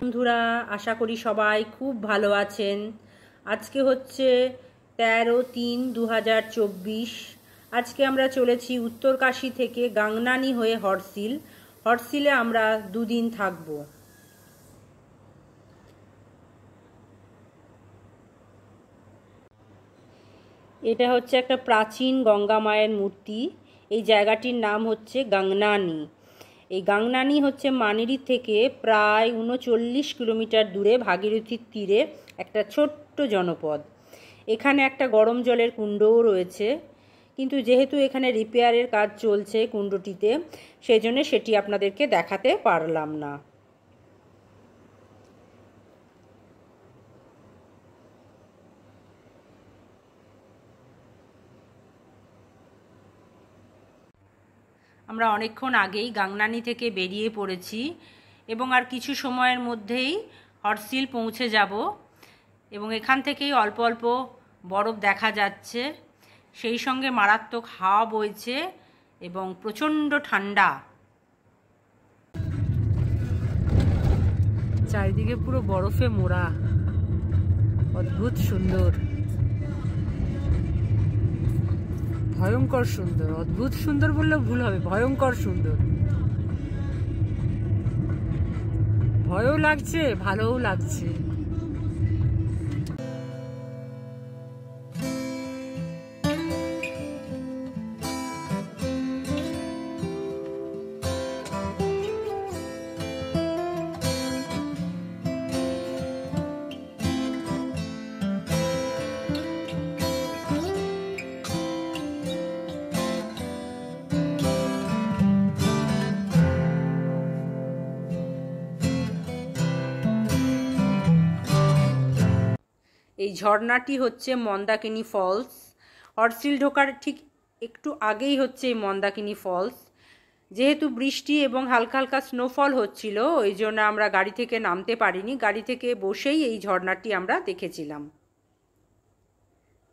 বন্ধুরা, আশা করি সবাই খুব ভালো আছেন। আজকে হচ্ছে 13/3/2024। আজকে আমরা চলেছি উত্তরকাশী থেকে গাংনানি হয়ে হরসিল। হরসিলে আমরা দুদিন থাকব। এটা হচ্ছে একটা প্রাচীন গঙ্গা মায়ের মূর্তি। এই জায়গাটির নাম হচ্ছে গাংনানি। এই গাংনানি হচ্ছে মানেরি থেকে প্রায় 39 কিলোমিটার দূরে ভাগীরথীর তীরে একটা ছোট্ট জনপদ। এখানে একটা গরম জলের কুণ্ডও রয়েছে, কিন্তু যেহেতু এখানে রিপেয়ারের কাজ চলছে কুণ্ডটিতে, সেই জন্য সেটি আপনাদেরকে দেখাতে পারলাম না। আমরা অনেকক্ষণ আগেই গাংনানি থেকে বেরিয়ে পড়েছি এবং আর কিছু সময়ের মধ্যেই হরসিল পৌঁছে যাব এবং এখান থেকেই অল্প অল্প বরফ দেখা যাচ্ছে, সেই সঙ্গে মারাত্মক হাওয়া বইছে এবং প্রচণ্ড ঠান্ডা। চারিদিকে পুরো বরফে মোড়া, অদ্ভুত সুন্দর, ভয়ঙ্কর সুন্দর। অদ্ভুত সুন্দর বললেও ভুল হবে, ভয়ঙ্কর সুন্দর। ভয়ও লাগছে, ভালোও লাগছে। এই ঝর্ণাটি হচ্ছে মন্দাকিনী ফলস। হরসিল ঢোকার ঠিক একটু আগেই হচ্ছে এই মন্দাকিনী ফলস। যেহেতু বৃষ্টি এবং হালকা হালকা স্নোফল হচ্ছিল, ওই জন্য আমরা গাড়ি থেকে নামতে পারিনি। গাড়ি থেকে বসেই এই ঝর্ণাটি আমরা দেখেছিলাম।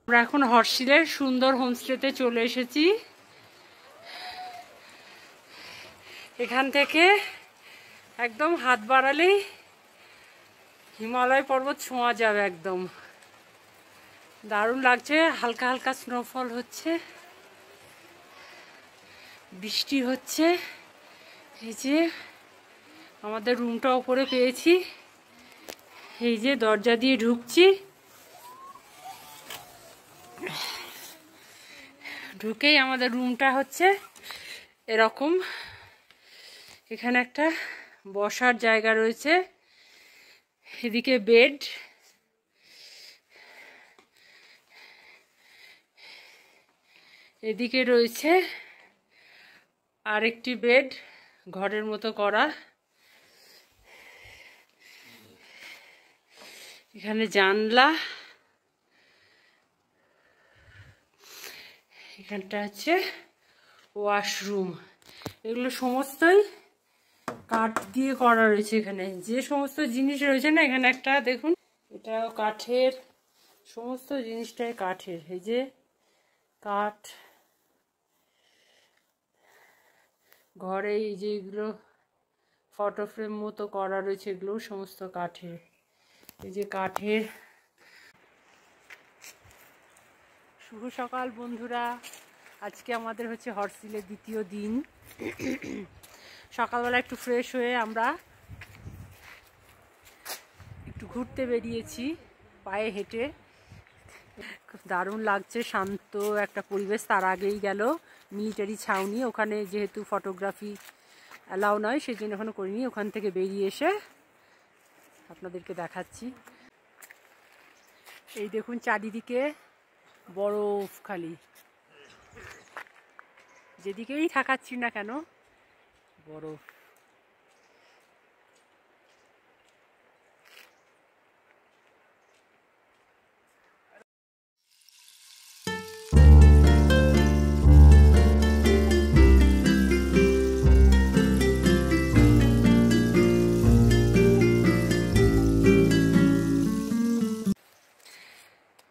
আমরা এখন হরসিলের সুন্দর হোমস্টেতে চলে এসেছি। এখান থেকে একদম হাত বাড়ালেই হিমালয় পর্বত ছোঁয়া যাবে। একদম দারুণ লাগছে। হালকা হালকা স্নোফল হচ্ছে, বৃষ্টি হচ্ছে। এই যে আমাদের রুমটা উপরে পেয়েছি, এই যে দরজা দিয়ে ঢুকছি। ঢুকেই আমাদের রুমটা হচ্ছে এরকম। এখানে একটা বসার জায়গা রয়েছে, এদিকে বেড, এদিকে রয়েছে আরেকটি বেড ঘরের মতো করা। এখানে জানলা, এখানটা হচ্ছে ওয়াশরুম। এগুলো সমস্তই কাঠ দিয়ে করা রয়েছে। এখানে যে সমস্ত জিনিস রয়েছে না, এখানে একটা দেখুন, এটাও কাঠের, সমস্ত জিনিসটাই কাঠের। এই যে কাঠ, ঘরে এই যে এগুলো ফটো ফ্রেম মতো করা রয়েছে, এগুলো সমস্ত কাঠের। এই যে কাঠের। শুভ সকাল বন্ধুরা, আজকে আমাদের হচ্ছে হরসিলের দ্বিতীয় দিন। সকালবেলা একটু ফ্রেশ হয়ে আমরা একটু ঘুরতে বেরিয়েছি পায়ে হেঁটে। খুব দারুণ লাগছে, শান্ত একটা পরিবেশ। তার আগেই গেল মিলিটারি ছাউনি, ওখানে যেহেতু ফটোগ্রাফি অ্যালাউ নয় সেই জন্য এখনো করিনি। ওখান থেকে বেরিয়ে এসে আপনাদেরকে দেখাচ্ছি। এই দেখুন চারিদিকে বরফ, খালি যেদিকেই থাকাচ্ছি না কেন বরফ।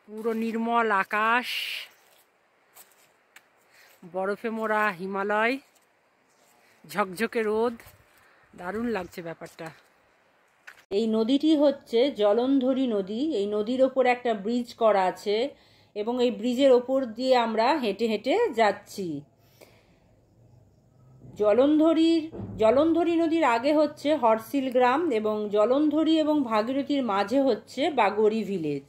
পুরো নির্মল আকাশ, বরফে মোড়া হিমালয়, ঝকঝকে রোদ, দারুণ লাগছে ব্যাপারটা। এই নদীটি হচ্ছে জলন্ধরী নদী। এই নদীর ওপর একটা ব্রিজ করা আছে এবং এই ব্রিজের ওপর দিয়ে আমরা হেঁটে হেঁটে যাচ্ছি। জলন্ধরী নদীর আগে হচ্ছে হরসিল গ্রাম এবং জলন্ধরী এবং ভাগীরথীর মাঝে হচ্ছে বাগোরি ভিলেজ।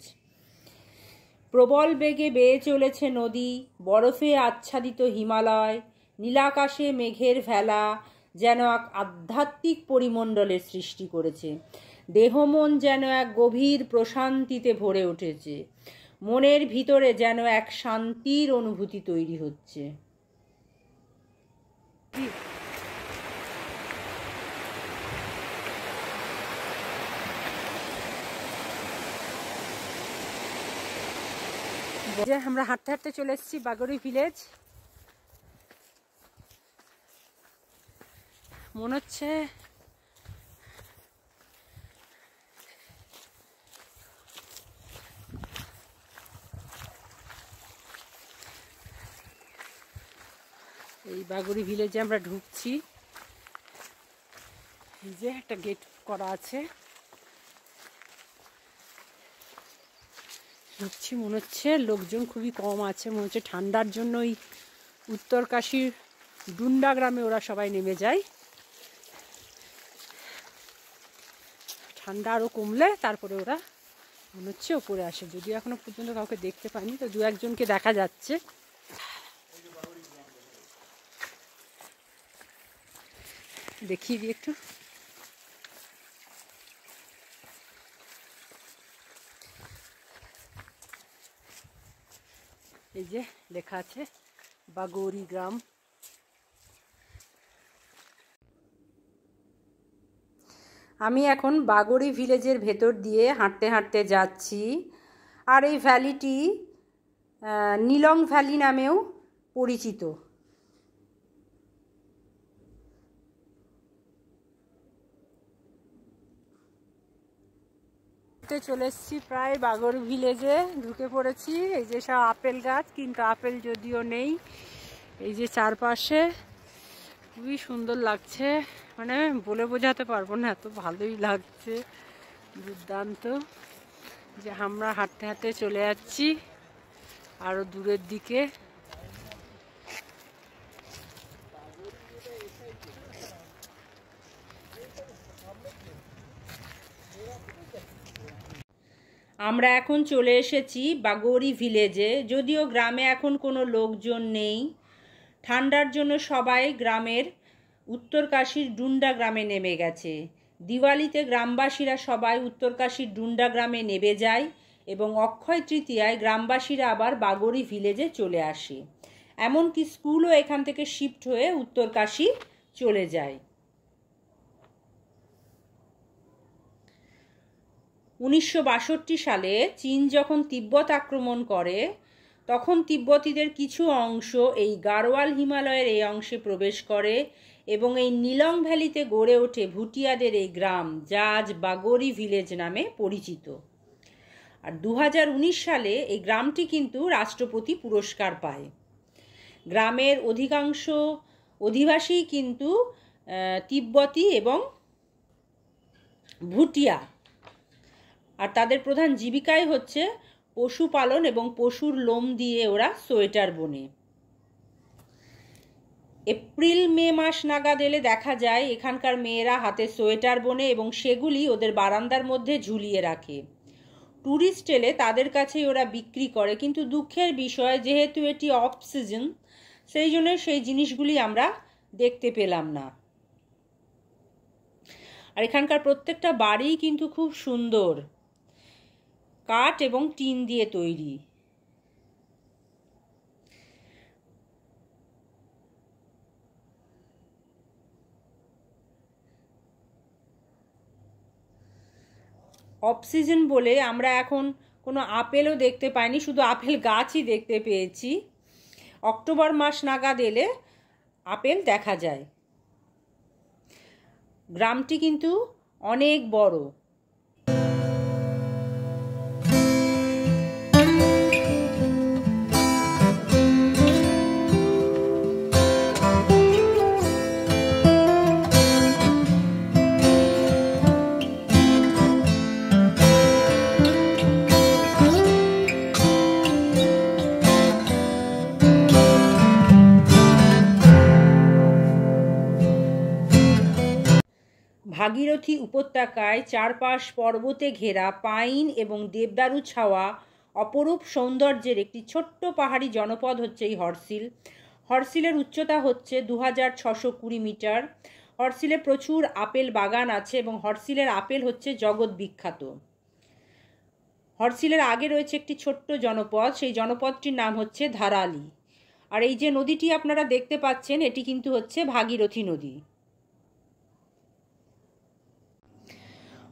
প্রবল বেগে বেয়ে চলেছে নদী, বরফে আচ্ছাদিত হিমালয়, নীলাকাশে মেঘের ভেলা যেন এক আধ্যাত্মিক পরিমণ্ডলের সৃষ্টি করেছে। দেহ মন যেন এক গভীর প্রশান্তিতে ভরে উঠেছে। মনের ভিতরে যেন এক শান্তির অনুভূতি তৈরি হচ্ছে। আমরা হাঁটতে হাঁটতে চলে এসেছি বাগোরি ভিলেজ। মনে হচ্ছে এই বাগোরি ভিলেজে আমরা ঢুকছি। এই যে একটা গেট করা আছে, ঢুকছি। মনে হচ্ছে লোকজন খুবই কম আছে, মনে হচ্ছে ঠান্ডার জন্য ওই উত্তরকাশীর ডুন্ডা গ্রামে ওরা সবাই নেমে যায়। ঠান্ডা আরও কমলে তারপরে ওরা মনে হচ্ছে ওপরে আসে। যদিও এখনো পর্যন্ত কাউকে দেখতে পাইনি, তো দু একজনকে দেখা যাচ্ছে। দেখিয়ে দিই একটু। এই যে লেখা আছে বাগোরি গ্রাম। আমি এখন বাগোরি ভিলেজের ভেতর দিয়ে হাঁটতে হাঁটতে যাচ্ছি। আর এই ভ্যালিটি নীলং ভ্যালি নামেও পরিচিত। চলে এসেছি প্রায় বাগোরি ভিলেজে, ঢুকে পড়েছি। এই যে সব আপেল গাছ, কিন্তু আপেল যদিও নেই। এই যে চারপাশে খুবই সুন্দর লাগছে, মানে বলে বোঝাতে পারবো না, এত ভালোই লাগছে, দুর্দান্ত। যে আমরা হাঁটতে হাঁটতে চলে যাচ্ছি আরো দূরের দিকে। আমরা এখন চলে এসেছি বাগোরি ভিলেজে। যদিও গ্রামে এখন কোনো লোকজন নেই, ঠান্ডার জন্য সবাই গ্রামের উত্তরকাশীর ডুন্ডা গ্রামে নেমে গেছে। দিওয়ালিতে গ্রামবাসীরা সবাই উত্তরকাশীর ডুন্ডা গ্রামে নেমে যায় এবং অক্ষয় তৃতীয়ায় গ্রামবাসীরা আবার বাগোরি ভিলেজে চলে আসে। এমনকি স্কুলও এখান থেকে শিফট হয়ে উত্তরকাশী চলে যায়। 1962 সালে চীন যখন তিব্বত আক্রমণ করে, তখন তিব্বতীদের কিছু অংশ এই গাড়োয়াল হিমালয়ের এই অংশে প্রবেশ করে এবং এই নীলং ভ্যালিতে গড়ে ওঠে ভুটিয়াদের এই গ্রাম, যা আজ বাগোরি ভিলেজ নামে পরিচিত। আর 2019 সালে এই গ্রামটি কিন্তু রাষ্ট্রপতি পুরস্কার পায়। গ্রামের অধিকাংশ অধিবাসী কিন্তু তিব্বতী এবং ভুটিয়া, আর তাদের প্রধান জীবিকাই হচ্ছে পশুপালন এবং পশুর লোম দিয়ে ওরা সোয়েটার বোনে। এপ্রিল মে মাস নাগাদ এলে দেখা যায় এখানকার মেয়েরা হাতে সোয়েটার বোনে এবং সেগুলি ওদের বারান্দার মধ্যে ঝুলিয়ে রাখে। ট্যুরিস্ট এলে তাদের কাছেই ওরা বিক্রি করে, কিন্তু দুঃখের বিষয় যেহেতু এটি অফ সিজন, সেই জন্য সেই জিনিসগুলি আমরা দেখতে পেলাম না। আর এখানকার প্রত্যেকটা বাড়ি কিন্তু খুব সুন্দর, কাঠ এবং টিন দিয়ে তৈরি। অফ সিজন বলে আমরা এখন কোনো আপেলও দেখতে পাইনি, শুধু আপেল গাছই দেখতে পেয়েছি। অক্টোবর মাস নাগাদ এলে আপেল দেখা যায়। গ্রামটি কিন্তু অনেক বড়। ভাগীরথী উপত্যকায় চারপাশ পর্বতে ঘেরা পাইন এবং দেবদারু ছাওয়া অপরূপ সৌন্দর্যের একটি ছোট্ট পাহাড়ি জনপদ হচ্ছে এই হরসিল। হরসিলের উচ্চতা হচ্ছে 2620 মিটার। হরসিলে প্রচুর আপেল বাগান আছে এবং হরসিলের আপেল হচ্ছে জগৎ বিখ্যাত। হরসিলের আগে রয়েছে একটি ছোট্ট জনপদ, সেই জনপদটির নাম হচ্ছে ধারালি। আর এই যে নদীটি আপনারা দেখতে পাচ্ছেন এটি কিন্তু হচ্ছে ভাগীরথী নদী।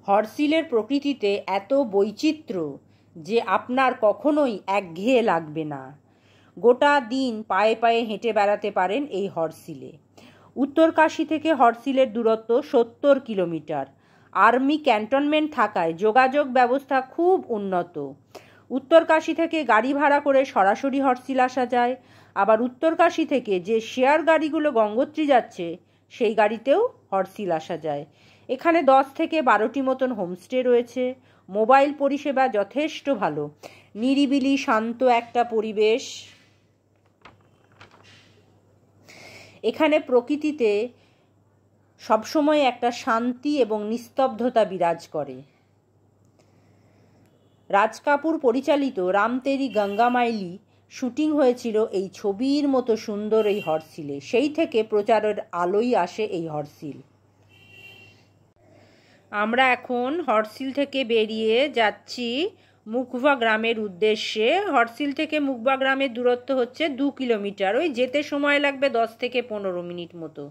হরসিলের প্রকৃতিতে এত বৈচিত্র্য যে আপনার কখনোই একঘেয়ে লাগবে না। গোটা দিন পায়ে পায়ে হেঁটে বেড়াতে পারেন এই হরসিলে। উত্তরকাশী থেকে হরসিলের দূরত্ব 70 কিলোমিটার। আর্মি ক্যান্টনমেন্ট থাকায় যোগাযোগ ব্যবস্থা খুব উন্নত। উত্তরকাশী থেকে গাড়ি ভাড়া করে সরাসরি হরসিল আসা যায়, আবার উত্তরকাশী থেকে যে শেয়ার গাড়িগুলো গঙ্গোত্রী যাচ্ছে সেই গাড়িতেও হরসিল আসা যায়। এখানে 10 থেকে 12টি মতন হোমস্টে রয়েছে। মোবাইল পরিষেবা যথেষ্ট ভালো। নিরিবিলি শান্ত একটা পরিবেশ। এখানে প্রকৃতিতে সবসময় একটা শান্তি এবং নিস্তব্ধতা বিরাজ করে। রাজ কাপুর পরিচালিত রাম তেরি গঙ্গা মাইলি শুটিং হয়েছিল এই ছবির মতো সুন্দর এই হরসিলে। সেই থেকে প্রচারের আলোই আসে এই হরসিল। আমরা এখন হরসিল থেকে বেরিয়ে যাচ্ছি মুখবা গ্রামের উদ্দেশ্যে। হরসিল থেকে মুখবা গ্রামের দূরত্ব হচ্ছে 2 কিলোমিটার। ওই যেতে সময় লাগবে 10 থেকে 15 মিনিট মতো।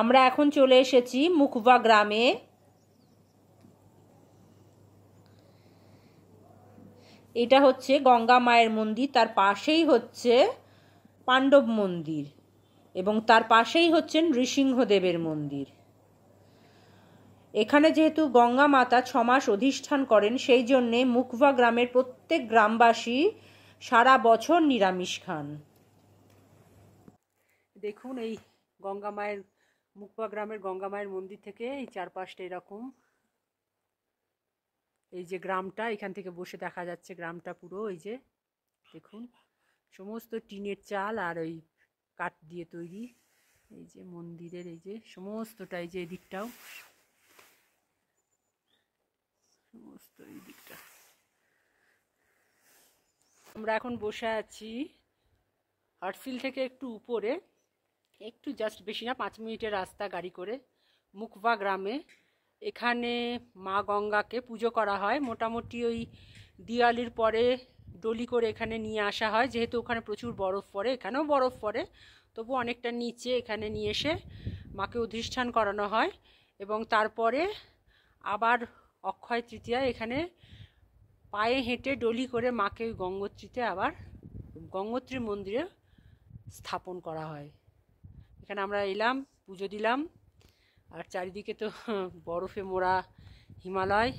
আমরা এখন চলে এসেছি মুখবা গ্রামে। এটা হচ্ছে গঙ্গা মায়ের মন্দির, তার পাশেই হচ্ছে পাণ্ডব মন্দির এবং তার পাশেই হচ্ছেন নৃসিংহদেবের মন্দির। এখানে যেহেতু গঙ্গা মাতা 6 মাস অধিষ্ঠান করেন সেই জন্যে মুখবা গ্রামের প্রত্যেক গ্রামবাসী সারা বছর নিরামিষ খান। দেখুন এই গঙ্গা মায়ের মুখবা গ্রামের গঙ্গা মায়ের মন্দির থেকে এই চারপাশটা এরকম। এই যে গ্রামটা, এখান থেকে বসে দেখা যাচ্ছে গ্রামটা পুরো। এই যে দেখুন সমস্ত টিনের চাল আর ওই কাঠ দিয়ে তৈরি। এই যে মন্দিরের এই যে সমস্তটা, এই যে এদিকটাও সমস্ত এই দিকটা। আমরা এখন বসে আছি হরসিল থেকে একটু উপরে, একটু জাস্ট বেশি না 5 মিনিটের রাস্তা গাড়ি করে, মুখবা গ্রামে। এখানে মা গঙ্গাকে পুজো করা হয়। মোটামুটি ওই দিওয়ালির পরে ডলি করে এখানে নিয়ে আসা হয়, যেহেতু ওখানে প্রচুর বরফ পড়ে, এখানেও বরফ পড়ে, তবু অনেকটা নিচে এখানে নিয়ে এসে মাকে অধিষ্ঠান করানো হয় এবং তারপরে আবার অক্ষয় তৃতীয়ায় এখানে পায়ে হেঁটে ডলি করে মাকে ওই গঙ্গোত্রীতে আবার গঙ্গোত্রী মন্দিরে স্থাপন করা হয়। এখানে আমরা এলাম, পুজো দিলাম, আর চারিদিকে তো বরফে মোড়া হিমালয়,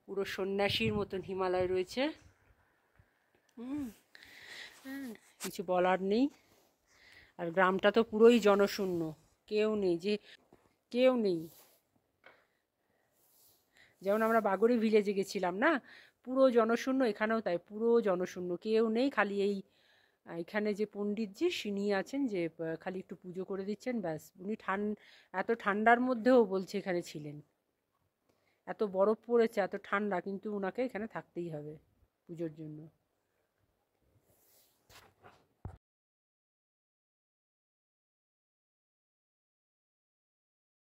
পুরো সন্ন্যাসীর মতন হিমালয় রয়েছে। কিছু বলার নেই। আর গ্রামটা তো পুরোই জনশূন্য, কেউ নেই, যে কেউ নেই। যেমন আমরা বাগড়ি ভিলেজে গেছিলাম না, পুরো জনশূন্য, এখানেও তাই, পুরো জনশূন্য, কেউ নেই। খালি এখানে যে পণ্ডিতজি সিনি আছেন, যে খালি একটু পুজো করে দিচ্ছেন, ব্যাস। উনি এত ঠান্ডার মধ্যেও বলছে এখানে ছিলেন। এত বরফ পড়েছে, এত ঠান্ডা, কিন্তু ওনাকে এখানে থাকতেই হবে পুজোর জন্য।